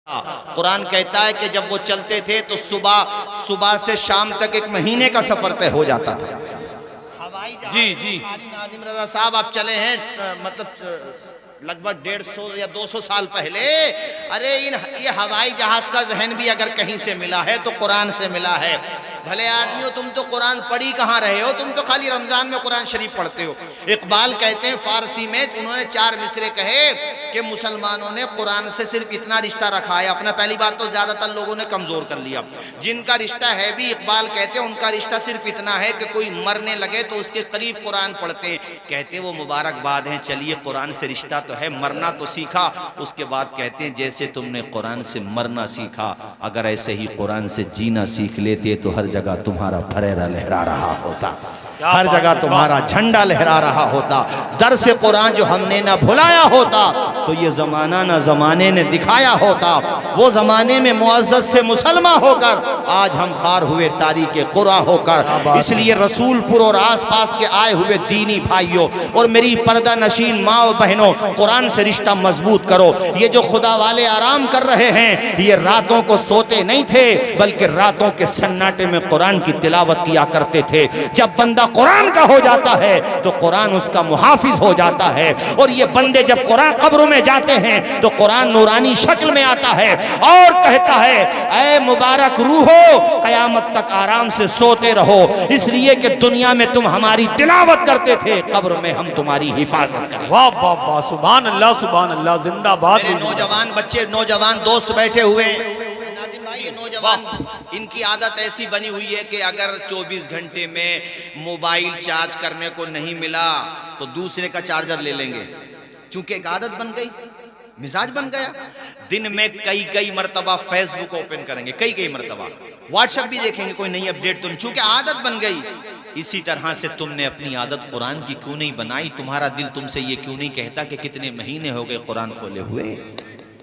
कुरान कहता है कि जब वो चलते थे तो सुबह से शाम तक 1 महीने का सफर तय हो जाता था। हवाई जहाज जी जी नाजिम रजा साहब आप चले हैं मतलब लगभग 150 या 200 साल पहले। अरे ये हवाई जहाज का जहन भी अगर कहीं से मिला है तो कुरान से मिला है। भले आदमी हो, तुम तो कुरान पढ़ी कहाँ रहे हो, तुम तो खाली रमजान में कुरान शरीफ पढ़ते हो। इकबाल कहते हैं फारसी में, उन्होंने 4 मिसरे कहे कि मुसलमानों ने कुरान से सिर्फ इतना रिश्ता रखा है अपना। पहली बात तो ज्यादातर लोगों ने कमजोर कर लिया। जिनका रिश्ता है भी, इकबाल कहते हैं उनका रिश्ता सिर्फ इतना है कि कोई मरने लगे तो उसके करीब कुरान पढ़ते हैं। कहते वो मुबारकबाद हैं, चलिए कुरान से रिश्ता तो है, मरना तो सीखा। उसके बाद कहते हैं जैसे तुमने कुरान से मरना सीखा, अगर ऐसे ही कुरान से जीना सीख लेते तो हर जगह तुम्हारा फरेरा लहरा रहा होता, हर जगह तुम्हारा झंडा लहरा रहा होता। दर से कुरान जो हमने ना भुलाया होता तो ये जमाना ना जमाने ने दिखाया होता। वो जमाने में मुअज़्ज़ज़ थे मुसलमान होकर, आज हम खार हुए तारीके कुरा होकर। इसलिए रसूलपुर और आसपास के आए हुए दीनी भाइयों और मेरी पर्दा नशीन माँ और बहनों, कुरान से रिश्ता मजबूत करो। ये जो खुदा वाले आराम कर रहे हैं, ये रातों को सोते नहीं थे बल्कि रातों के सन्नाटे में कुरान की तिलावत किया करते थे। जब बंदा कुरान का हो जाता है तो कुरान उसका मुहाफिज हो जाता है। और ये बंदे जब कुरान कब्रों में जाते हैं तो कुरान नूरानी शक्ल में आता है और कहता है ऐ मुबारक रूहो, कयामत तक आराम से सोते रहो, इसलिए कि दुनिया में तुम हमारी तिलावत करते थे, कब्र में हम तुम्हारी हिफाजत करें। वाह वाह वाह, सुभान अल्लाह, जिंदाबाद। मेरे नौजवान बच्चे, नौजवान दोस्त बैठे हुए नाजिम भाई, ये नौजवान इनकी आदत ऐसी बनी हुई है कि अगर 24 घंटे में मोबाइल चार्ज करने को नहीं मिला तो दूसरे का चार्जर ले लेंगे, चूंकि एक आदत बन गई, मिजाज बन गया। दिन में कई मरतबा फेसबुक ओपन करेंगे, कई मरतबा व्हाट्सएप भी देखेंगे, कोई नई अपडेट तो नहीं, चूंकि आदत बन गई। इसी तरह से तुमने अपनी आदत कुरान की क्यों नहीं बनाई? तुम्हारा दिल तुमसे ये क्यों नहीं कहता कि कितने महीने हो गए कुरान खोले हुए?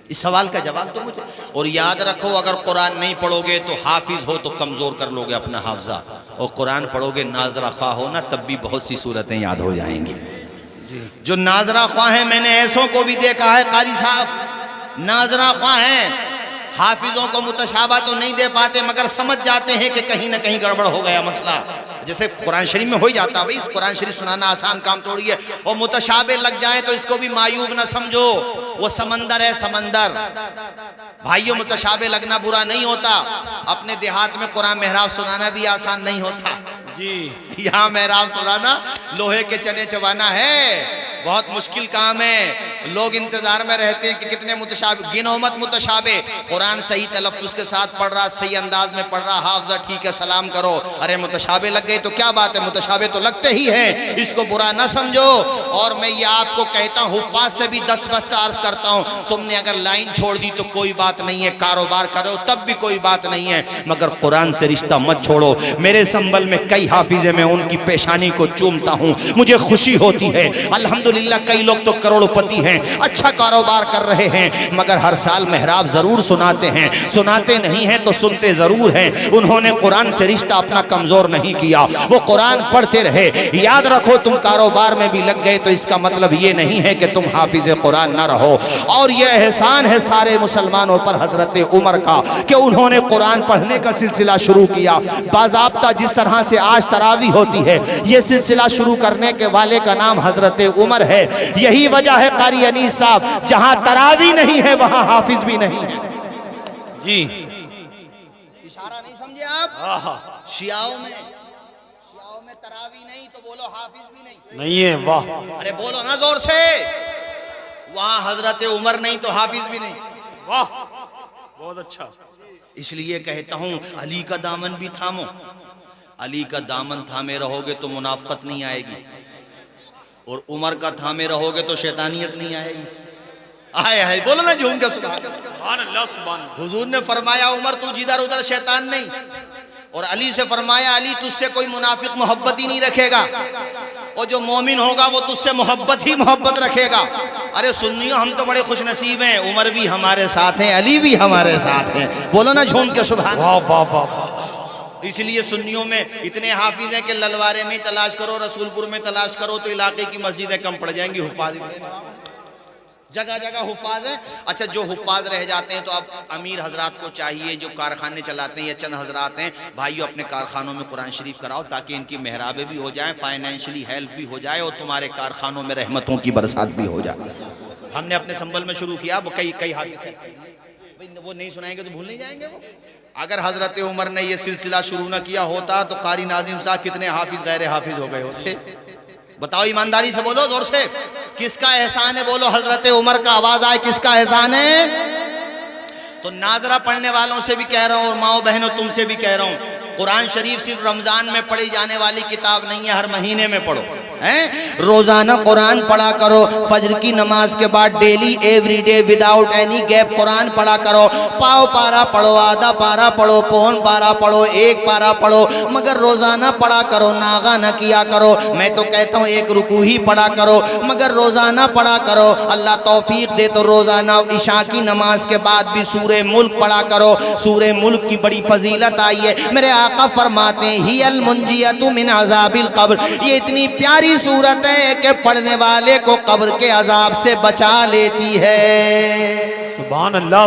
इस सवाल का जवाब दो मुझे। और याद रखो, अगर कुरान नहीं पढ़ोगे तो हाफिज हो तो कमजोर कर लोगे अपना हाफजा, और कुरान पढ़ोगे नाजरा ख्वाह हो ना, तब भी बहुत सी सूरतें याद हो जाएंगी। जो नाजरा ख्वाह हैं, मैंने ऐसों को भी देखा है कारी साहब, नाजरा ख्वाह हैं, हाफिजों को मुतशाबा तो नहीं दे पाते मगर समझ जाते हैं कि कहीं ना कहीं गड़बड़ हो गया मसला। जैसे कुरान शरीफ में हो ही जाता है, भाई इस कुरान शरीफ सुनाना आसान काम थोड़ी है, और मुतशाबे लग जाए तो इसको भी मायूब ना समझो, वो समंदर है समंदर। भाइयों, मुतशाबे लगना बुरा नहीं होता। अपने देहात में कुरान मेहराब सुनाना भी आसान नहीं होता जी। यहाँ मेहराब सुनाना लोहे के चने चबाना है, बहुत मुश्किल काम है। लोग इंतजार में रहते हैं कि कितने मुतशाबे, गिनो मत मुतशाबे। कुरान सही तलफ्फुज के साथ पढ़ रहा, सही अंदाज में पढ़ रहा, हाफजा ठीक है, सलाम करो। अरे मुतशाबे लग गए तो क्या बात है, मुतशाबे तो लगते ही हैं, इसको बुरा ना समझो। और मैं ये आपको कहता हूँ, हुफ़ाज़ से भी 10 बस्ता अर्ज करता हूँ, तुमने अगर लाइन छोड़ दी तो कोई बात नहीं है, कारोबार करो तब भी कोई बात नहीं है, मगर कुरान से रिश्ता मत छोड़ो। मेरे संबल में कई हाफिज़े, मैं उनकी पेशानी को चूमता हूँ, मुझे खुशी होती है। अल्हम्दुलिल्लाह कई लोग तो करोड़पति हैं, अच्छा कारोबार कर रहे हैं, मगर हर साल मेहराब जरूर सुनाते हैं, सुनाते नहीं हैं तो सुनते जरूर हैं। उन्होंने कुरान से रिश्ता अपना कमजोर नहीं किया, वो कुरान पढ़ते रहे। याद रखो, तुम कारोबार में भी लग गए तो इसका मतलब ये नहीं है कि तुम हाफिज कुरान ना रहो। और यह एहसान है सारे मुसलमानों पर हजरत उमर का कि उन्होंने कुरान पढ़ने का सिलसिला शुरू किया बाज़ाब्ता। जिस तरह से आज तरावी होती है, ये सिलसिला शुरू करने के वाले का नाम हजरत उमर है। यही वजह है कारी अनीस साहब, जहां तरावी नहीं है वहां हाफिज भी नहीं है जी। इशारा नहीं समझे आप? शियाओं में तरावी नहीं तो बोलो हाफिज भी नहीं है। वाह, अरे बोलो ना जोर से। वहां हजरत उमर नहीं तो हाफिज भी नहीं। वाह, बहुत अच्छा। इसलिए कहता हूं, अली का दामन भी थामो। अली का दामन थामे रहोगे तो मुनाफकत नहीं आएगी, और उमर का थामे रहोगे तो शैतानियत नहीं आएगी। आए हाय, बोलो ना झूम के सुभान अल्लाह। सुभान। हुजूर ने फरमाया, उमर तू जिधर उधर शैतान नहीं, और अली से फरमाया, अली तुझसे कोई मुनाफिक मोहब्बत ही नहीं रखेगा, और जो मोमिन होगा वो तुझसे मोहब्बत ही मोहब्बत रखेगा। अरे सुन्नियों, हम तो बड़े खुश नसीब हैं, उमर भी हमारे साथ हैं, अली भी हमारे साथ हैं। बोलो ना झूम के सुभान। वाह वाह वाह। इसलिए सुन्नियों में इतने हाफिज हैं कि ललवारे में तलाश करो, रसूलपुर में तलाश करो तो इलाके की मस्जिदें कम पड़ जाएंगी। हुफ़ाज़ जगह जगह हुफ्फाज हैं। अच्छा, जो हुफ्फाज रह जाते हैं तो अब अमीर हजरात को चाहिए, जो कारखाने चलाते हैं या चंद हजरात हैं, भाइयों अपने कारखानों में कुरान शरीफ कराओ ताकि इनकी मेहराबें भी हो जाएं, फाइनेंशियली हेल्प भी हो जाए और तुम्हारे कारखानों में रहमतों की बरसात भी हो जाए। हमने अपने संबल में शुरू किया, वो कई हाफिज हैं, वो नहीं सुनाएंगे तो भूल नहीं जाएंगे वो। अगर हजरत उमर ने ये सिलसिला शुरू ना किया होता तो कारी नाजिम साहब कितने हाफिज गैर हाफिज हो गए होते। बताओ, ईमानदारी से बोलो, जोर से, किसका एहसान है? बोलो हजरत उमर का, आवाज आए, किसका एहसान है? तो नाजरा पढ़ने वालों से भी कह रहा हूं और माओ बहनों तुमसे भी कह रहा हूं, कुरान शरीफ सिर्फ रमजान में पढ़ी जाने वाली किताब नहीं है, हर महीने में पढ़ो हैं। रोजाना कुरान पढ़ा करो, फजर की नमाज के बाद daily every day without any gap Quran पढ़ा करो। पाव पारा पढ़ो, आधा पारा पढ़ो, पौन पारा पढ़ो, एक पारा पढ़ो, मगर रोजाना पढ़ा करो, नागा न किया करो। मैं तो कहता हूँ एक रुकू ही पढ़ा करो, मगर रोजाना पढ़ा करो। अल्लाह तौफीक दे तो रोजाना इशा की नमाज के बाद भी सूरे मुल्क पढ़ा करो। सूरे मुल्क की बड़ी फजीलत आई है। मेरे आका फरमाते हैं हियल मुंजियतु मिन अज़ाबिल कब्र, ये इतनी प्यारी सूरत है कि पढ़ने वाले को कब्र के अजाब से बचा लेती है। सुभान अल्लाह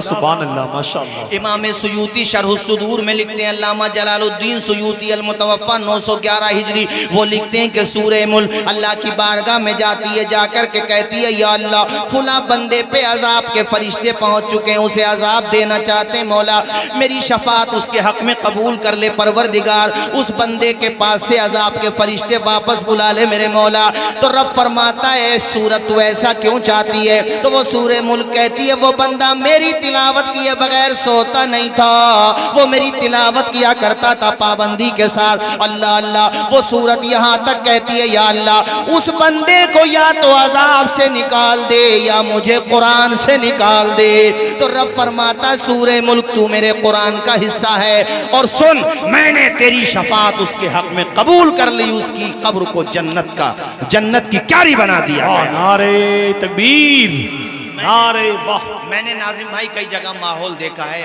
माशाअल्लाह। इमाम सुयूती शरह सुदूर में लिखते हैं, अल्लामा जलालुद्दीन सुयूती अल मुतवफ़्फ़ा 911 हिजरी, वो लिखते हैं कि सूरे मुल्क अल्लाह की बारगाह में जाती है, जाकर के कहती है या अल्लाह फुला बंदे पे अजाब के फरिश्ते पहुंच चुके हैं, उसे अजाब देना चाहते हैं, मौला मेरी शफात उसके हक में कबूल कर ले परवरदिगार। उस बंदे के पास से अजाब के फरिश्ते वापस बुला ले मेरे मौला। तो रब फरमाता है सूरत तू ऐसा क्यों चाहती है? तो वो सूरे मुल्क कहती है वो बंदा मेरी तिलावत किए बगैर सोता नहीं था, वो मेरी तिलावत किया करता था पाबंदी के साथ। अल्लाह अल्लाह, वो सूरत यहाँ तक कहती है या अल्लाह उस बंदे को या तो अजाब से निकाल दे या मुझे कुरान से निकाल दे। तो रब फरमाता सूरे मुल्क तू मेरे कुरान का हिस्सा है और सुन मैंने तेरी शफात उसके हक में कबूल कर ली, उसकी कब्र को जन्नत की क्यारी बना दिया। नारे तकबीर, नारे वाह। मैंने नाजिम भाई कई जगह माहौल देखा है,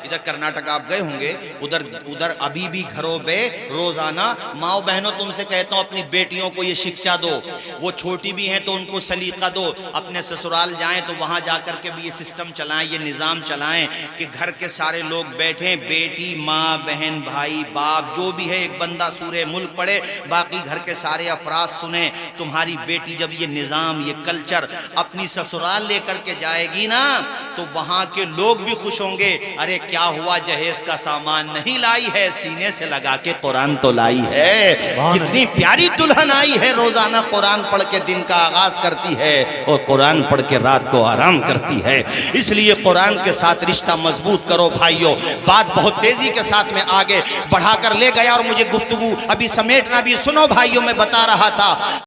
इधर कर्नाटक आप गए होंगे, उधर अभी भी घरों पे रोजाना माओ बहनों तुमसे कहता हूँ अपनी बेटियों को ये शिक्षा दो, वो छोटी भी हैं तो उनको सलीका दो, अपने ससुराल जाएं तो वहाँ जाकर के भी ये सिस्टम चलाएं, ये निज़ाम चलाएं कि घर के सारे लोग बैठें, बेटी माँ बहन भाई बाप जो भी है एक बंदा सूरे मुल्क पढ़े, बाकी घर के सारे अफराद सुने। तुम्हारी बेटी जब ये निज़ाम ये कल्चर अपनी ससुराल लेकर के जाएगी ना तो वहां के लोग भी खुश होंगे। अरे क्या हुआ जहेज का सामान नहीं लाई है, सीने से लगा के कुरान तो लाई है। कितनी प्यारी दुल्हन आई है, रोजाना कुरान पढ़ के दिन का आगाज करती है और कुरान पढ़ के रात को आराम करती है। इसलिए कुरान के साथ रिश्ता मजबूत करो भाइयों। बात बहुत तेजी के साथ में आगे बढ़ाकर ले गया और मुझे गुफ्तगू अभी समेटना भी, सुनो भाइयों मैं बता रहा था